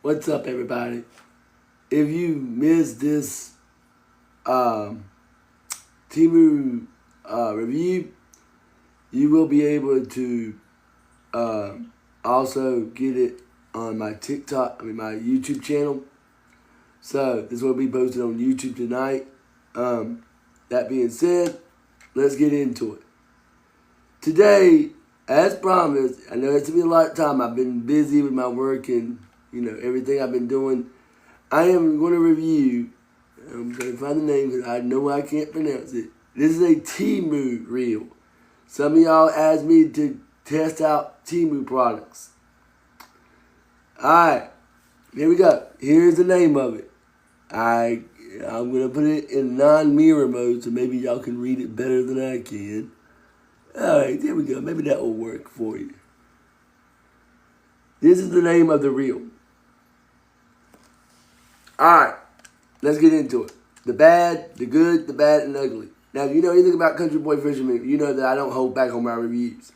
What's up, everybody? If you missed this Temu review, you will be able to also get it on my my YouTube channel. So this will be posted on YouTube tonight. That being said, let's get into it. Today, as promised, I know it's been a lot of time. I've been busy with my work and everything I've been doing. I am going to review. I'm going to find the name because I know I can't pronounce it. This is a Temu reel. Some of y'all asked me to test out Temu products. Alright, here we go. Here's the name of it. I'm going to put it in non-mirror mode so maybe y'all can read it better than I can. Alright, there we go. Maybe that will work for you. This is the name of the reel. Alright, let's get into it. The bad, the good, the bad, and ugly. Now, if you know anything about Country Boy Fisherman, you know that I don't hold back on my reviews.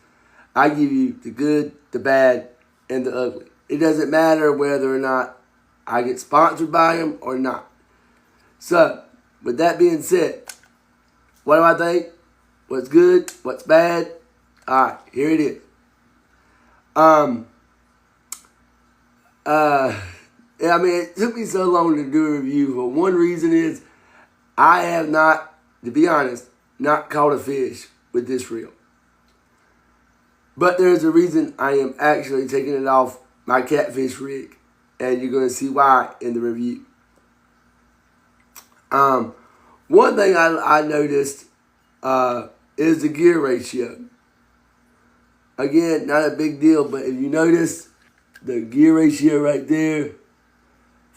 I give you the good, the bad, and the ugly. It doesn't matter whether or not I get sponsored by them or not. So, with that being said, what do I think? What's good? What's bad? Alright, here it is. It took me so long to do a review, but one reason is I have not, to be honest, not caught a fish with this reel. But there's a reason I am actually taking it off my catfish rig, and you're going to see why in the review. One thing I noticed is the gear ratio. Again, not a big deal, but if you notice the gear ratio right there,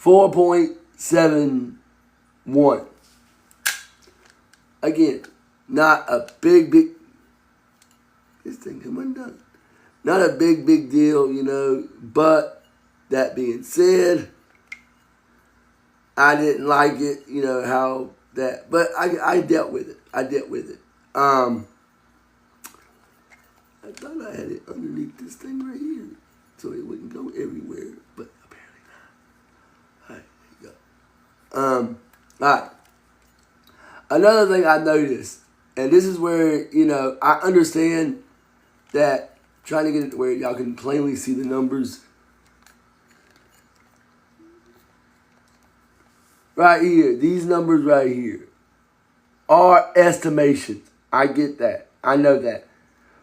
4.71. Again, not a big, this thing come undone. Not a big deal, but that being said, I didn't like it, how that, but I dealt with it. I thought I had it underneath this thing right here, so it wouldn't go everywhere, but apparently not. All right, there you go. All right. Another thing I noticed, and this is where, I understand that trying to get it to where y'all can plainly see the numbers. Right here, these numbers right here are estimations. I get that. I know that.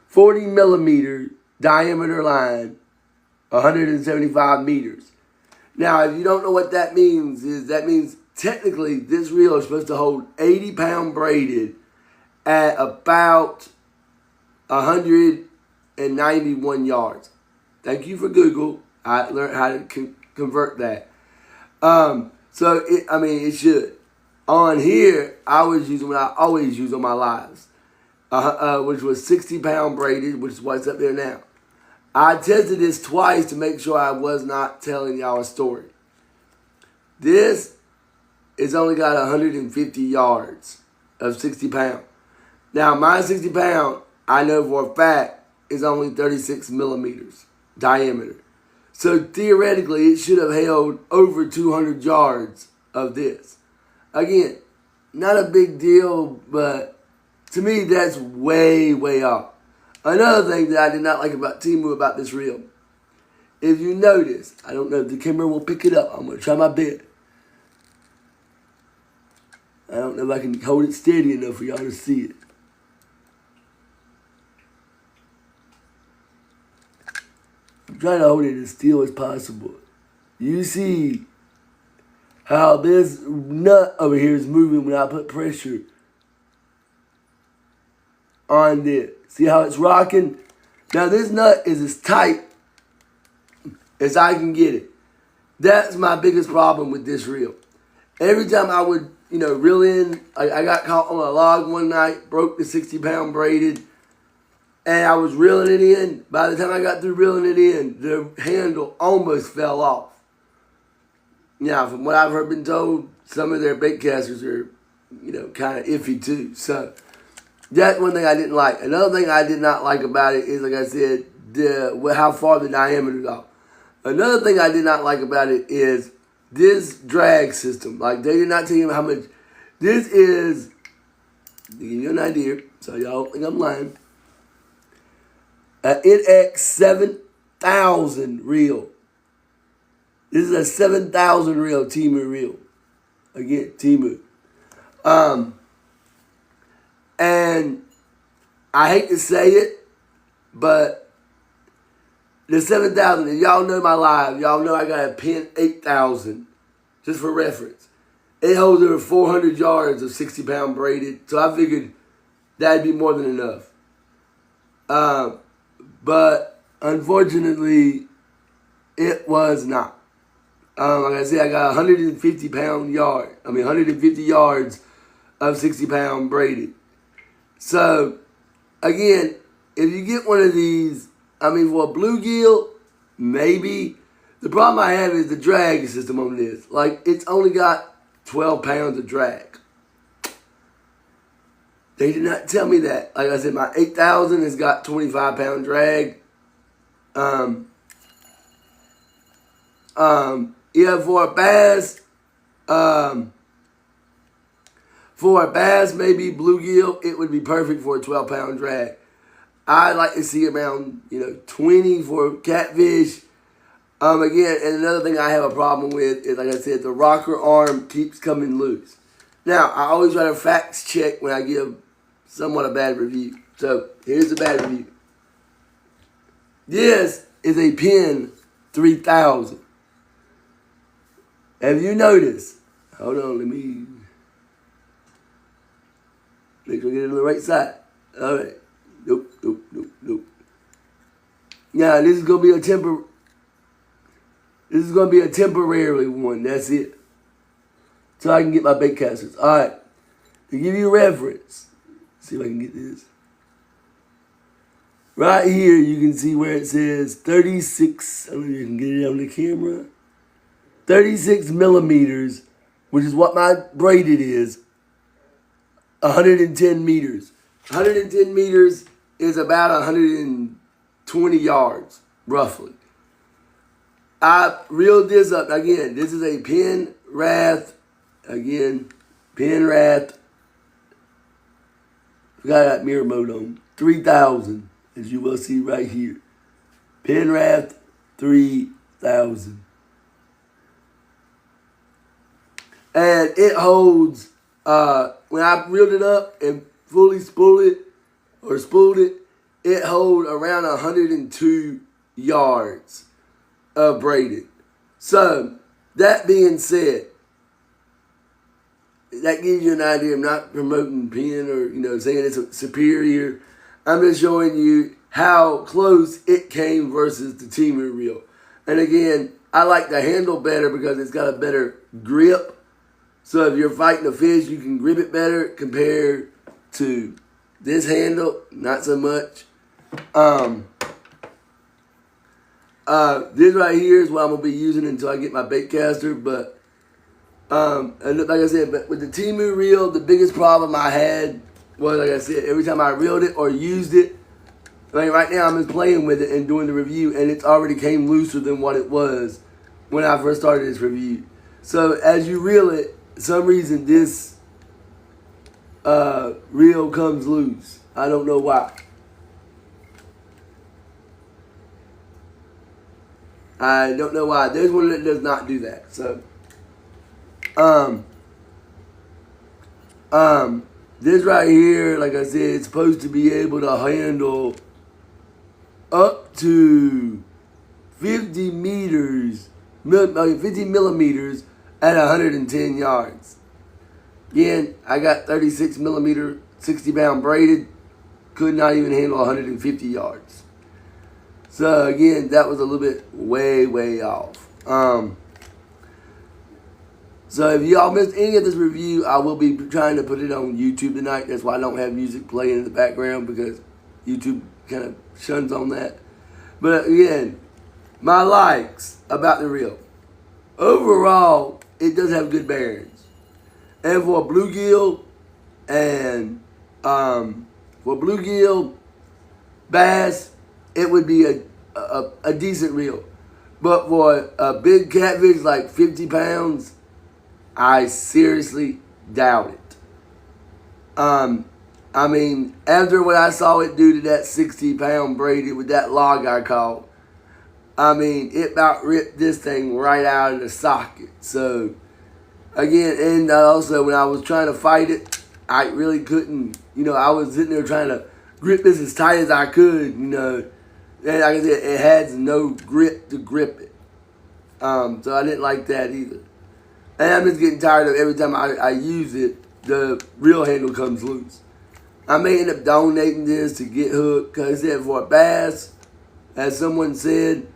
40 millimeter diameter line, 175 meters. Now, if you don't know what that means, that means technically this reel is supposed to hold 80-pound braided at about 191 yards. Thank you for Google. I learned how to convert that. It should. On here, I was using what I always use on my lives, which was 60-pound braided, which is what's up there now. I tested this twice to make sure I was not telling y'all a story. This is only got 150 yards of 60 pound. Now, my 60 pound, I know for a fact, is only 36 millimeters diameter. So theoretically, it should have held over 200 yards of this. Again, not a big deal, but to me, that's way off. Another thing that I did not like about Temu about this reel, if you notice, I don't know if the camera will pick it up. I'm going to try my best. I don't know if I can hold it steady enough for y'all to see it. I'm trying to hold it as still as possible. You see how this nut over here is moving when I put pressure on this. See how it's rocking? Now this nut is as tight as I can get it. That's my biggest problem with this reel. Every time I would, reel in, I got caught on a log one night, broke the 60-pound braided, and I was reeling it in. By the time I got through reeling it in, the handle almost fell off. Now, from what I've been told, some of their bait casters are, kind of iffy too. So that's one thing I didn't like. Another thing I did not like about it is, like I said, how far the diameter is off. Another thing I did not like about it is this drag system. Like, they did not tell you how much. This is, to give you an idea, so y'all don't think I'm lying, an nx7000 reel. This is a 7,000 reel Temu reel. Again, Temu. And I hate to say it, but the 7,000, and y'all know my live, y'all know I got a pin 8,000, just for reference. It holds over 400 yards of 60-pound braided, so I figured that'd be more than enough. But unfortunately, it was not. Like I said, I got 150 yards of 60-pound braided. So, again, if you get one of these, for a bluegill, maybe. The problem I have is the drag system on this. Like, it's only got 12 pounds of drag. They did not tell me that. Like I said, my 8,000 has got 25-pound drag. Yeah, for a bass, maybe bluegill, it would be perfect for a 12-pound drag. I like to see around, 20 for catfish. Again, and another thing I have a problem with is, like I said, the rocker arm keeps coming loose. Now, I always try to fact check when I give somewhat a bad review. So, here's the bad review. This is a pin 3000. Have you noticed? Hold on, let me make sure I get it on the right side. All right. Nope. Now, this is gonna be a temporary one. That's it. So I can get my bait casters. All right. To give you a reference, see if I can get this. Right here, you can see where it says 36. I don't know if you can get it on the camera. 36 millimeters, which is what my braided is. 110 meters. 110 meters is about 120 yards, roughly. I reeled this up. Again, this is a Penn Wrath. Again, Penn Wrath. Forgot that mirror mode on. 3,000, as you will see right here. Penn Wrath 3,000. And it holds, when I reeled it up and fully spooled it, it holds around 102 yards of braided. So, that being said, that gives you an idea. I'm not promoting Penn or, saying it's superior. I'm just showing you how close it came versus the Temu reel. And again, I like the handle better because it's got a better grip. So if you're fighting a fish, you can grip it better compared to this handle. Not so much. This right here is what I'm going to be using until I get my bait caster. But, and like I said, but with the Temu reel, the biggest problem I had was, like I said, every time I reeled it or used it, right now I'm just playing with it and doing the review, and it's already came looser than what it was when I first started this review. So as you reel it, for some reason this reel comes loose. I don't know why. I don't know why. There's one that does not do that. So, this right here, like I said, it's supposed to be able to handle up to 50 millimeters at 110 yards. Again, I got 36 millimeter, 60-pound braided. Could not even handle 150 yards. So again, that was a little bit way off. So if y'all missed any of this review, I will be trying to put it on YouTube tonight. That's why I don't have music playing in the background, because YouTube kind of shuns on that. But again, my likes about the reel. Overall, it does have good bearings. And for a bluegill bass, it would be a decent reel. But for a big catfish like 50 pounds, I seriously doubt it. I mean, after what I saw it do to that 60-pound braided with that log I caught, I mean, it about ripped this thing right out of the socket. So, again, and also when I was trying to fight it, I really couldn't, I was sitting there trying to grip this as tight as I could, and like I said, it has no grip to grip it. So I didn't like that either. And I'm just getting tired of every time I use it, the reel handle comes loose. I may end up donating this to get hooked, because it said for a bass, as someone said,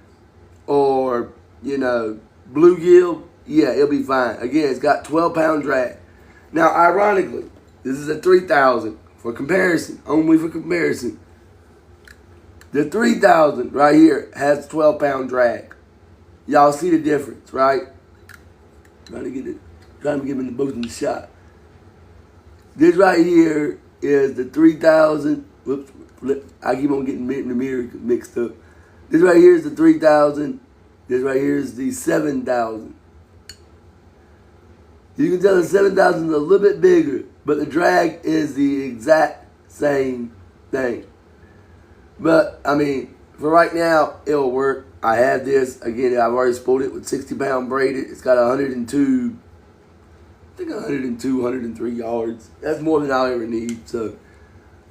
or, bluegill, yeah, it'll be fine. Again, it's got 12-pound drag. Now, ironically, this is a 3000 for comparison, only for comparison. The 3000 right here has 12-pound drag. Y'all see the difference, right? Trying to give him the most shot. This right here is the 3000. Whoops, I keep on getting the mirror mixed up. This right here is the 3000. This right here is the 7000. You can tell the 7000 is a little bit bigger, but the drag is the exact same thing. But, I mean, for right now, it'll work. I have this. Again, I've already spooled it with 60-pound braided. It's got 102, 103 yards. That's more than I'll ever need. So,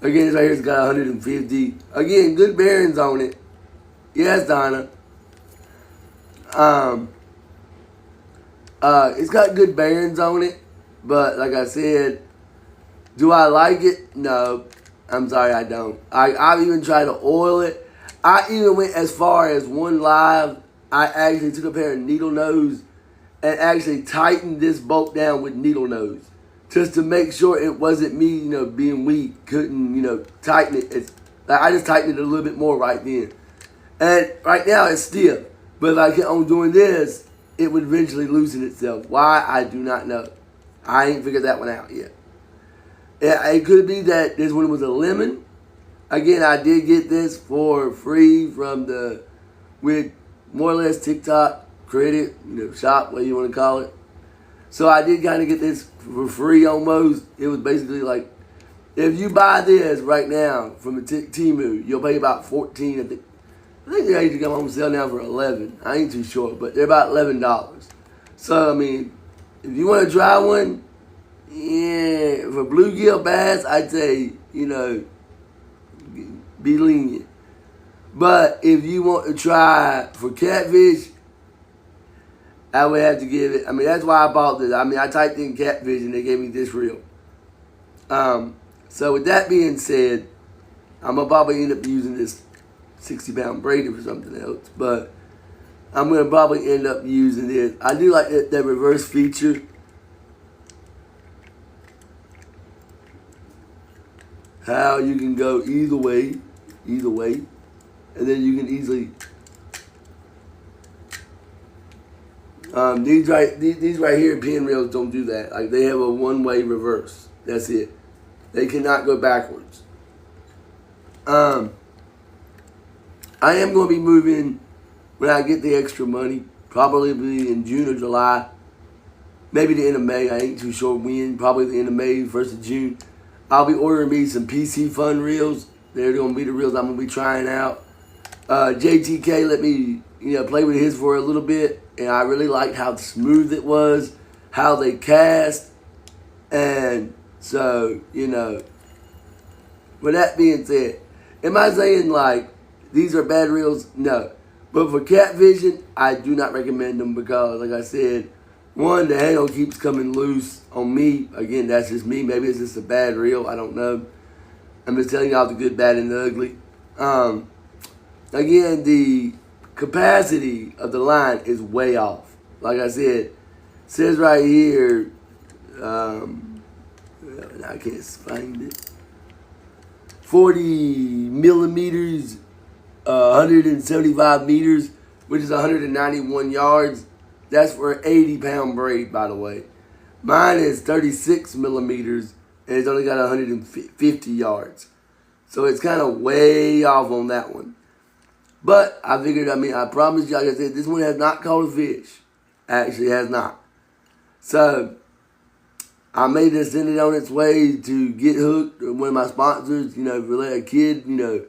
again, this right here has got 150. Again, good bearings on it. Yes, Donna. It's got good bearings on it. But, like I said, do I like it? No. I'm sorry, I don't. I've even tried to oil it. I even went as far as one live. I actually took a pair of needle nose and actually tightened this bolt down with needle nose, just to make sure it wasn't me, being weak. Couldn't, tighten it. I just tightened it a little bit more right then. And right now it's stiff. But if I kept on doing this, it would eventually loosen itself. Why? I do not know. I ain't figured that one out yet. It could be that this one was a lemon. Again, I did get this for free with more or less TikTok credit, shop, whatever you want to call it. So I did kind of get this for free almost. It was basically like, if you buy this right now from a Temu, you'll pay about 14. I think they actually come on sale now for 11. I ain't too sure, but they're about $11. So, I mean, if you want to try one, yeah, for bluegill bass, I'd say, be lenient. But if you want to try for catfish, I would have to give it. I mean, that's why I bought this. I mean, I typed in catfish and they gave me this reel. So with that being said, I'm going to probably end up using this 60-pound braided for something else. But I'm going to probably end up using this. I do like that reverse feature. How you can go either way, and then you can easily these right here pin rails don't do that. Like, they have a one-way reverse. That's it. They cannot go backwards. I am going to be moving when I get the extra money, probably in June or July, maybe the end of May. I ain't too sure when. Probably the end of May, 1st of June. I'll be ordering me some PC Fun reels. They're going to be the reels I'm going to be trying out. JTK let me, play with his for a little bit, and I really liked how smooth it was, how they cast, and so, with that being said, am I saying, these are bad reels? No. But for catfishing, I do not recommend them because, like I said, one, the handle keeps coming loose on me. Again, that's just me. Maybe it's just a bad reel. I don't know. I'm just telling y'all the good, bad, and the ugly. Again, the capacity of the line is way off. Like I said, it says right here, I can't find it, 40 millimeters, 175 meters, which is 191 yards. That's for an 80-pound braid, by the way. Mine is 36 millimeters, and it's only got 150 yards. So it's kind of way off on that one. But I figured, I promise you, like I said, this one has not caught a fish. Actually has not. So I may just send it on its way to get hooked. One of my sponsors, for let a kid, to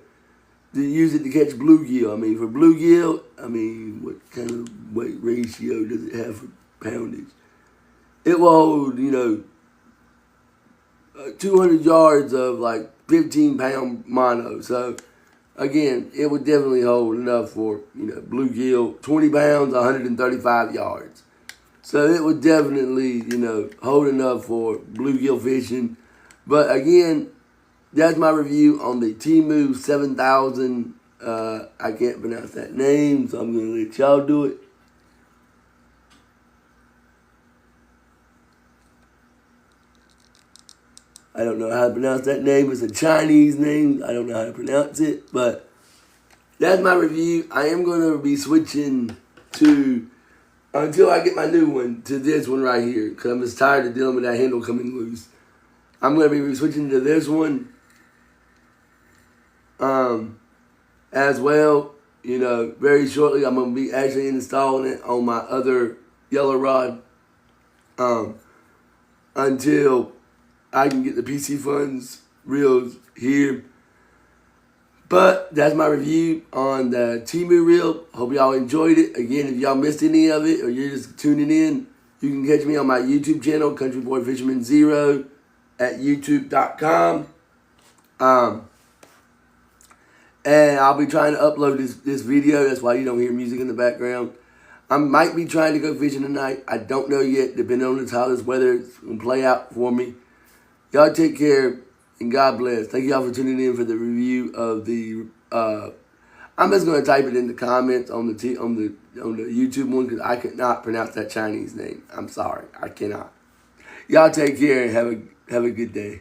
use it to catch bluegill. For bluegill, what kind of weight ratio does it have for poundage? It will hold, 200 yards of like 15-pound mono. So again, it would definitely hold enough for, bluegill, 20 pounds, 135 yards. So it would definitely, hold enough for bluegill fishing. But again, that's my review on the Temu 7000. I can't pronounce that name, so I'm going to let y'all do it. I don't know how to pronounce that name. It's a Chinese name. I don't know how to pronounce it, but that's my review. I am going to be switching to, until I get my new one, to this one right here, because I'm just tired of dealing with that handle coming loose. I'm going to be switching to this one as well. Very shortly, I'm going to be actually installing it on my other yellow rod until I can get the PC Funds reels here. But that's my review on the Temu reel. Hope y'all enjoyed it. Again, if y'all missed any of it or you're just tuning in, you can catch me on my YouTube channel, Country Boy Fisherman 0 at youtube.com. And I'll be trying to upload this video. That's why you don't hear music in the background. I might be trying to go fishing tonight. I don't know yet, depending on how this weather is going to play out for me. Y'all take care, and God bless. Thank y'all for tuning in for the review of the. I'm just going to type it in the comments on the YouTube one because I could not pronounce that Chinese name. I'm sorry, I cannot. Y'all take care and have a good day.